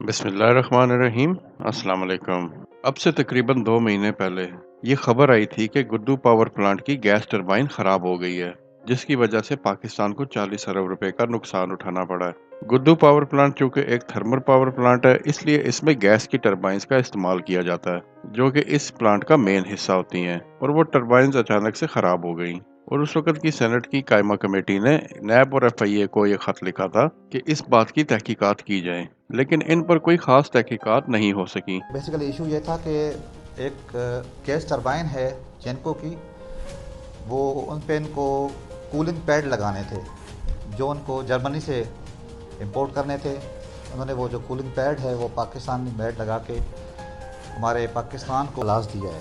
بسم اللہ الرحمن الرحیم۔ السلام علیکم۔ اب سے تقریباً 2 مہینے پہلے یہ خبر آئی تھی کہ گڈو پاور پلانٹ کی گیس ٹربائن خراب ہو گئی ہے، جس کی وجہ سے پاکستان کو 40 ارب روپے کا نقصان اٹھانا پڑا ہے۔ گڈو پاور پلانٹ چونکہ ایک تھرمل پاور پلانٹ ہے، اس لیے اس میں گیس کی ٹربائنز کا استعمال کیا جاتا ہے، جو کہ اس پلانٹ کا مین حصہ ہوتی ہیں، اور وہ ٹربائنز اچانک سے خراب ہو گئیں۔ اور اس وقت کی سینٹ کی قائمہ کمیٹی نے نیب اور ایف آئی اے کو یہ خط لکھا تھا کہ اس بات کی تحقیقات کی جائیں، لیکن ان پر کوئی خاص تحقیقات نہیں ہو سکی۔ بیسیکلی ایشو یہ تھا کہ ایک گیس ٹربائن ہے جینکو کی، وہ ان پہ ان کو کولنگ پیڈ لگانے تھے جو ان کو جرمنی سے امپورٹ کرنے تھے۔ انہوں نے وہ جو کولنگ پیڈ ہے وہ پاکستانی میڈ لگا کے ہمارے پاکستان کو لاس دیا ہے،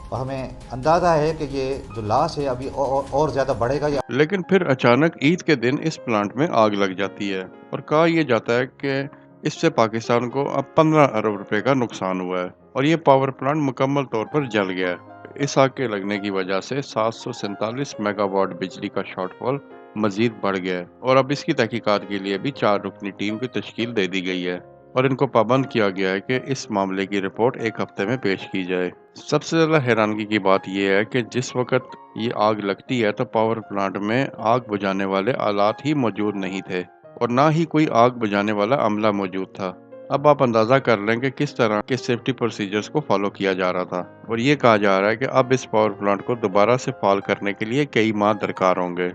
اور ہمیں اندازہ ہے کہ یہ جو لاس ہے ابھی اور زیادہ بڑھے گا۔ لیکن پھر اچانک عید کے دن اس پلانٹ میں آگ لگ جاتی ہے، اور کہا یہ جاتا ہے کہ اس سے پاکستان کو اب 15 ارب روپے کا نقصان ہوا ہے، اور یہ پاور پلانٹ مکمل طور پر جل گیا ہے۔ اس آگ کے لگنے کی وجہ سے 747 میگا واٹ بجلی کا شارٹ فال مزید بڑھ گیا ہے، اور اب اس کی تحقیقات کے لیے بھی 4 رکنی ٹیم کی تشکیل دے دی گئی ہے، اور ان کو پابند کیا گیا ہے کہ اس معاملے کی رپورٹ 1 ہفتے میں پیش کی جائے۔ سب سے زیادہ حیرانگی کی بات یہ ہے کہ جس وقت یہ آگ لگتی ہے تو پاور پلانٹ میں آگ بجھانے والے آلات ہی موجود نہیں تھے، اور نہ ہی کوئی آگ بجھانے والا عملہ موجود تھا۔ اب آپ اندازہ کر لیں کہ کس طرح کے سیفٹی پروسیجرز کو فالو کیا جا رہا تھا، اور یہ کہا جا رہا ہے کہ اب اس پاور پلانٹ کو دوبارہ سے فعال کرنے کے لیے کئی ماہ درکار ہوں گے۔